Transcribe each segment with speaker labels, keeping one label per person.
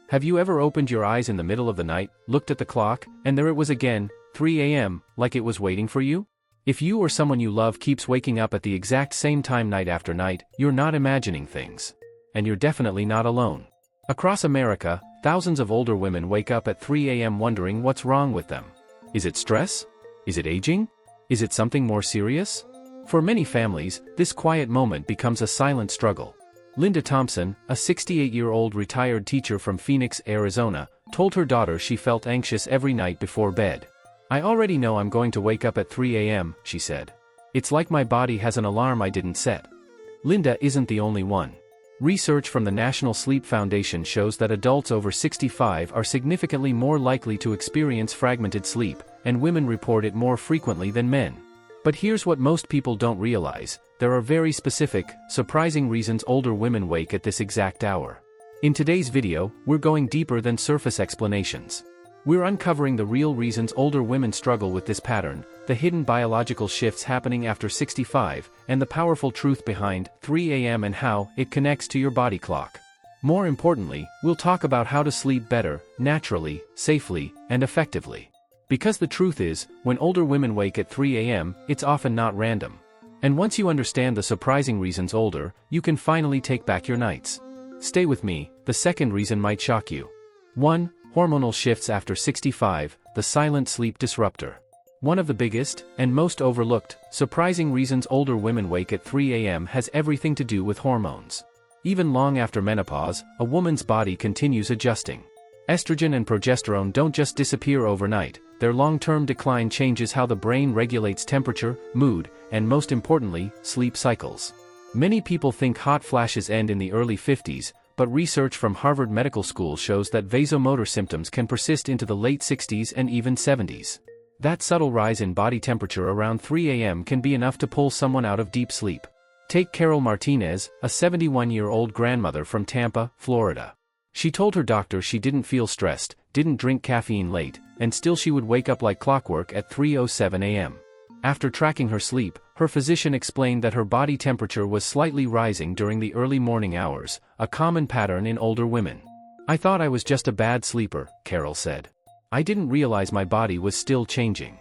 Speaker 1: Have you ever opened your eyes in the middle of the night, looked at the clock, and there it was again, 3 a.m., like it was waiting for you? If you or someone you love keeps waking up at the exact same time night after night, you're not imagining things. And you're definitely not alone. Across America, thousands of older women wake up at 3 a.m. wondering what's wrong with them. Is it stress? Is it aging? Is it something more serious? For many families, this quiet moment becomes a silent struggle. Linda Thompson, a 68-year-old retired teacher from Phoenix, Arizona, told her daughter she felt anxious every night before bed. "I already know I'm going to wake up at 3 a.m., she said. "It's like my body has an alarm I didn't set." Linda isn't the only one. Research from the National Sleep Foundation shows that adults over 65 are significantly more likely to experience fragmented sleep, and women report it more frequently than men. But here's what most people don't realize: there are very specific, surprising reasons older women wake at this exact hour. In today's video, we're going deeper than surface explanations. We're uncovering the real reasons older women struggle with this pattern, the hidden biological shifts happening after 65, and the powerful truth behind 3 a.m. and how it connects to your body clock. More importantly, we'll talk about how to sleep better, naturally, safely, and effectively. Because the truth is, when older women wake at 3 a.m., it's often not random. And once you understand the surprising reasons older, you can finally take back your nights. Stay with me, the second reason might shock you. 1. Hormonal shifts after 65, the silent sleep disruptor. One of the biggest, and most overlooked, surprising reasons older women wake at 3 a.m. has everything to do with hormones. Even long after menopause, a woman's body continues adjusting. Estrogen and progesterone don't just disappear overnight, their long-term decline changes how the brain regulates temperature, mood, and most importantly, sleep cycles. Many people think hot flashes end in the early 50s, but research from Harvard Medical School shows that vasomotor symptoms can persist into the late 60s and even 70s. That subtle rise in body temperature around 3 a.m. can be enough to pull someone out of deep sleep. Take Carol Martinez, a 71-year-old grandmother from Tampa, Florida. She told her doctor she didn't feel stressed, didn't drink caffeine late, and still she would wake up like clockwork at 3:07 a.m. After tracking her sleep, her physician explained that her body temperature was slightly rising during the early morning hours, a common pattern in older women. "I thought I was just a bad sleeper," Carol said. "I didn't realize my body was still changing."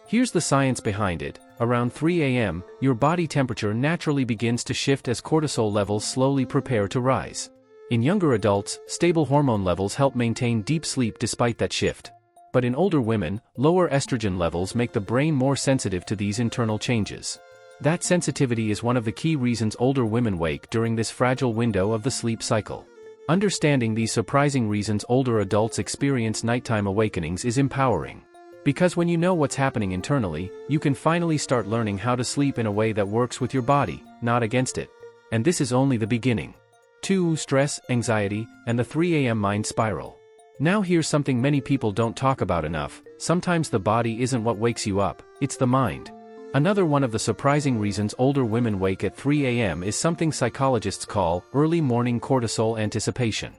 Speaker 1: Here's the science behind it: around 3 a.m., your body temperature naturally begins to shift as cortisol levels slowly prepare to rise. In younger adults, stable hormone levels help maintain deep sleep despite that shift. But in older women, lower estrogen levels make the brain more sensitive to these internal changes. That sensitivity is one of the key reasons older women wake during this fragile window of the sleep cycle. Understanding these surprising reasons older adults experience nighttime awakenings is empowering. Because when you know what's happening internally, you can finally start learning how to sleep in a way that works with your body, not against it. And this is only the beginning. 2. Stress, anxiety, and the 3 a.m. mind spiral. Now here's something many people don't talk about enough: sometimes the body isn't what wakes you up, it's the mind. Another one of the surprising reasons older women wake at 3 a.m. is something psychologists call early morning cortisol anticipation.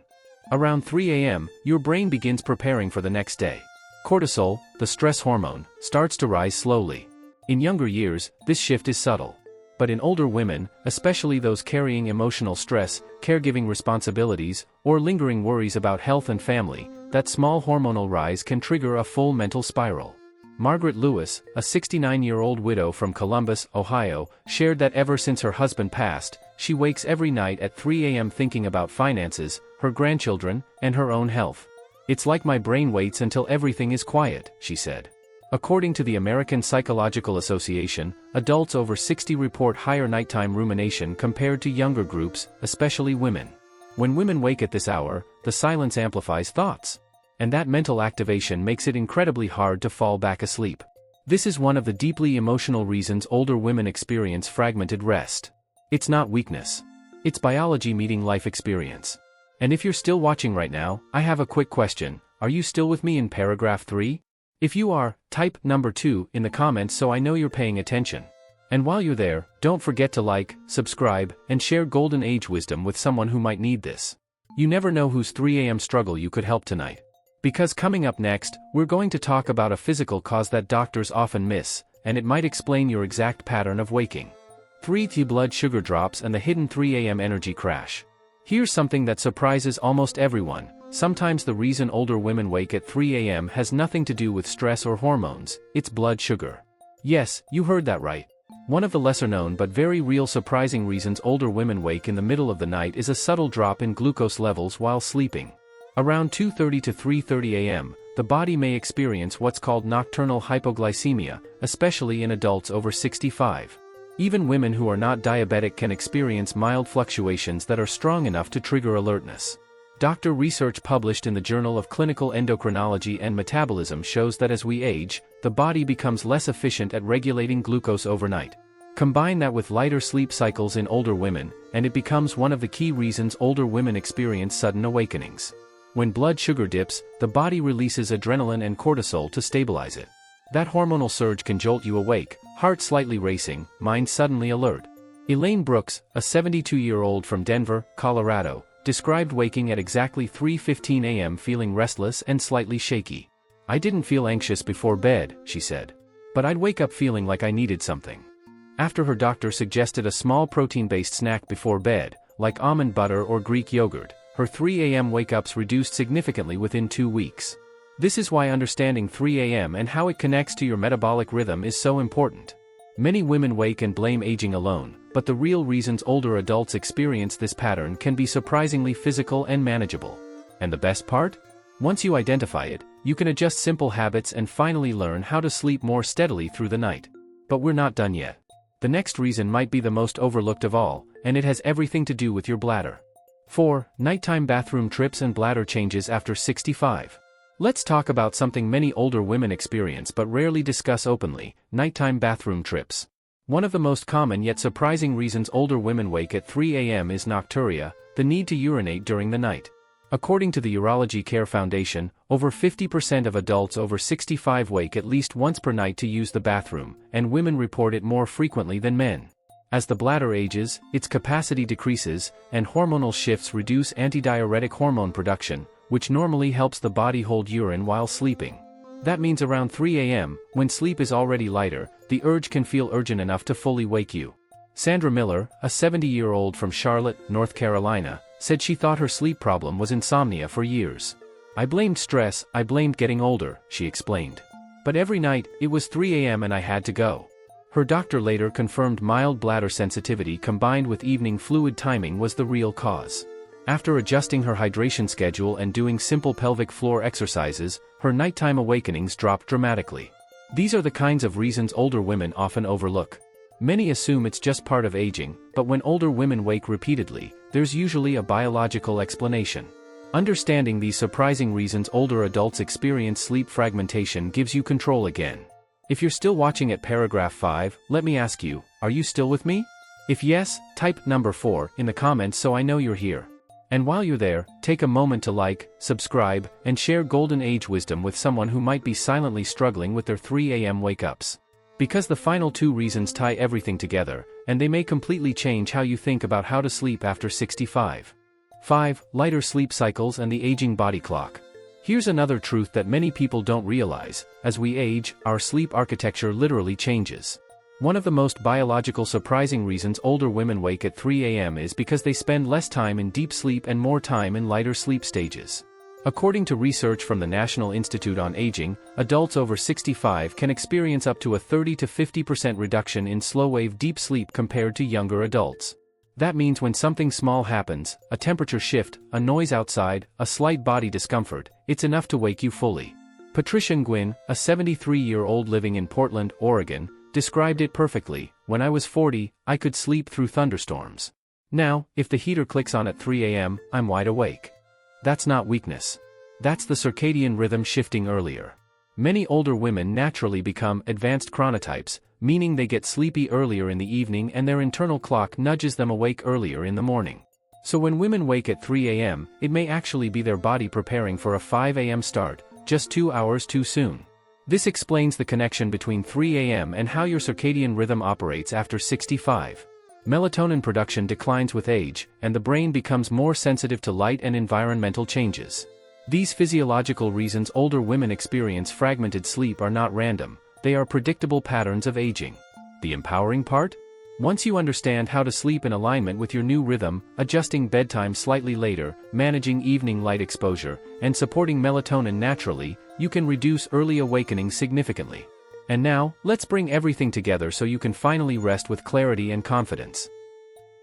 Speaker 1: Around 3 a.m., your brain begins preparing for the next day. Cortisol, the stress hormone, starts to rise slowly. In younger years, this shift is subtle. But in older women, especially those carrying emotional stress, caregiving responsibilities, or lingering worries about health and family, that small hormonal rise can trigger a full mental spiral. Margaret Lewis, a 69-year-old widow from Columbus, Ohio, shared that ever since her husband passed, she wakes every night at 3 a.m. thinking about finances, her grandchildren, and her own health. "It's like my brain waits until everything is quiet," she said. According to the American Psychological Association, adults over 60 report higher nighttime rumination compared to younger groups, especially women. When women wake at this hour, the silence amplifies thoughts. And that mental activation makes it incredibly hard to fall back asleep. This is one of the deeply emotional reasons older women experience fragmented rest. It's not weakness. It's biology meeting life experience. And if you're still watching right now, I have a quick question: are you still with me in paragraph 3? If you are, type number 2 in the comments so I know you're paying attention. And while you're there, don't forget to like, subscribe, and share Golden Age wisdom with someone who might need this. You never know whose 3 a.m. struggle you could help tonight. Because coming up next, we're going to talk about a physical cause that doctors often miss, and it might explain your exact pattern of waking. 3. Blood sugar drops and the hidden 3 a.m. energy crash. Here's something that surprises almost everyone: Sometimes the reason older women wake at 3 a.m. has nothing to do with stress or hormones, it's blood sugar. Yes, you heard that right. One of the lesser-known but very real surprising reasons older women wake in the middle of the night is a subtle drop in glucose levels while sleeping. Around 2:30 to 3:30 a.m., the body may experience what's called nocturnal hypoglycemia, especially in adults over 65. Even women who are not diabetic can experience mild fluctuations that are strong enough to trigger alertness. Doctor research published in the Journal of Clinical Endocrinology and Metabolism shows that as we age, the body becomes less efficient at regulating glucose overnight. Combine that with lighter sleep cycles in older women, and it becomes one of the key reasons older women experience sudden awakenings. When blood sugar dips, the body releases adrenaline and cortisol to stabilize it. That hormonal surge can jolt you awake, heart slightly racing, mind suddenly alert. Elaine Brooks, a 72-year-old from Denver, Colorado, described waking at exactly 3:15 a.m. feeling restless and slightly shaky. "I didn't feel anxious before bed," she said. "But I'd wake up feeling like I needed something." After her doctor suggested a small protein-based snack before bed, like almond butter or Greek yogurt, her 3 a.m. wake-ups reduced significantly within 2 weeks. This is why understanding 3 a.m. and how it connects to your metabolic rhythm is so important. Many women wake and blame aging alone, but the real reasons older adults experience this pattern can be surprisingly physical and manageable. And the best part? Once you identify it, you can adjust simple habits and finally learn how to sleep more steadily through the night. But we're not done yet. The next reason might be the most overlooked of all, and it has everything to do with your bladder. 4. Nighttime bathroom trips and bladder changes after 65. Let's talk about something many older women experience but rarely discuss openly: nighttime bathroom trips. One of the most common yet surprising reasons older women wake at 3 a.m. is nocturia, the need to urinate during the night. According to the Urology Care Foundation, over 50% of adults over 65 wake at least once per night to use the bathroom, and women report it more frequently than men. As the bladder ages, its capacity decreases, and hormonal shifts reduce antidiuretic hormone production, which normally helps the body hold urine while sleeping. That means around 3 a.m., when sleep is already lighter, the urge can feel urgent enough to fully wake you. Sandra Miller, a 70-year-old from Charlotte, North Carolina, said she thought her sleep problem was insomnia for years. "I blamed stress, I blamed getting older," she explained. "But every night, it was 3 a.m. and I had to go." Her doctor later confirmed mild bladder sensitivity combined with evening fluid timing was the real cause. After adjusting her hydration schedule and doing simple pelvic floor exercises, her nighttime awakenings dropped dramatically. These are the kinds of reasons older women often overlook. Many assume it's just part of aging, but when older women wake repeatedly, there's usually a biological explanation. Understanding these surprising reasons older adults experience sleep fragmentation gives you control again. If you're still watching at paragraph 5, let me ask you, are you still with me? If yes, type number 4 in the comments so I know you're here. And while you're there, take a moment to like, subscribe, and share golden age wisdom with someone who might be silently struggling with their 3 a.m. wake-ups. Because the final 2 reasons tie everything together, and they may completely change how you think about how to sleep after 65. 5. Lighter sleep cycles and the aging body clock. Here's another truth that many people don't realize: as we age, our sleep architecture literally changes. One of the most biological surprising reasons older women wake at 3 a.m. is because they spend less time in deep sleep and more time in lighter sleep stages. According to research from the National Institute on Aging, adults over 65 can experience up to a 30 to 50% reduction in slow-wave deep sleep compared to younger adults. That means when something small happens, a temperature shift, a noise outside, a slight body discomfort, it's enough to wake you fully. Patricia Nguyen, a 73-year-old living in Portland, Oregon, described it perfectly: "When I was 40, I could sleep through thunderstorms. Now, if the heater clicks on at 3 a.m., I'm wide awake." That's not weakness. That's the circadian rhythm shifting earlier. Many older women naturally become advanced chronotypes, meaning they get sleepy earlier in the evening and their internal clock nudges them awake earlier in the morning. So when women wake at 3 a.m., it may actually be their body preparing for a 5 a.m. start, just 2 hours too soon. This explains the connection between 3 a.m. and how your circadian rhythm operates after 65. Melatonin production declines with age, and the brain becomes more sensitive to light and environmental changes. These physiological reasons older women experience fragmented sleep are not random, they are predictable patterns of aging. The empowering part? Once you understand how to sleep in alignment with your new rhythm, adjusting bedtime slightly later, managing evening light exposure, and supporting melatonin naturally, you can reduce early awakening significantly. And now, let's bring everything together so you can finally rest with clarity and confidence.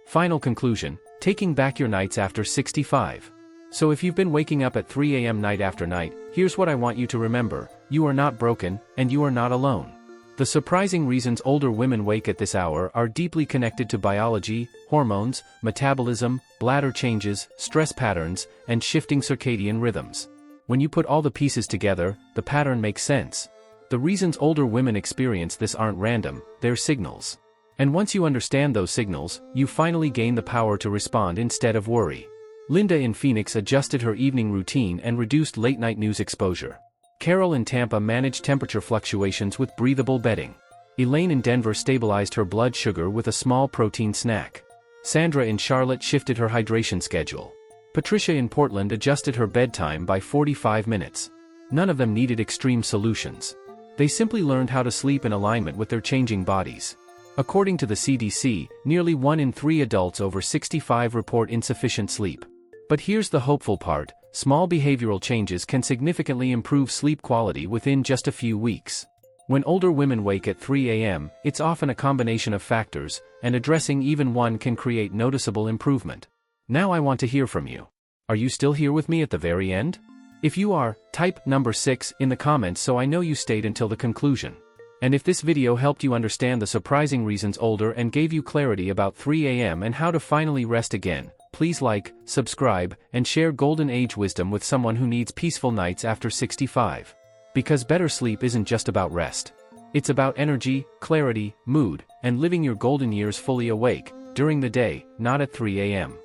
Speaker 1: Final conclusion: taking back your nights after 65. So if you've been waking up at 3 a.m. night after night, here's what I want you to remember: you are not broken, and you are not alone. The surprising reasons older women wake at this hour are deeply connected to biology, hormones, metabolism, bladder changes, stress patterns, and shifting circadian rhythms. When you put all the pieces together, the pattern makes sense. The reasons older women experience this aren't random, they're signals. And once you understand those signals, you finally gain the power to respond instead of worry. Linda in Phoenix adjusted her evening routine and reduced late-night news exposure. Carol in Tampa managed temperature fluctuations with breathable bedding. Elaine in Denver stabilized her blood sugar with a small protein snack. Sandra in Charlotte shifted her hydration schedule. Patricia in Portland adjusted her bedtime by 45 minutes. None of them needed extreme solutions. They simply learned how to sleep in alignment with their changing bodies. According to the CDC, nearly 1 in 3 adults over 65 report insufficient sleep. But here's the hopeful part: small behavioral changes can significantly improve sleep quality within just a few weeks. When older women wake at 3 a.m., it's often a combination of factors, and addressing even one can create noticeable improvement. Now I want to hear from you. Are you still here with me at the very end? If you are, type number 6 in the comments so I know you stayed until the conclusion. And if this video helped you understand the surprising reasons older and gave you clarity about 3 a.m. and how to finally rest again, please like, subscribe, and share golden age wisdom with someone who needs peaceful nights after 65. Because better sleep isn't just about rest. It's about energy, clarity, mood, and living your golden years fully awake, during the day, not at 3 a.m.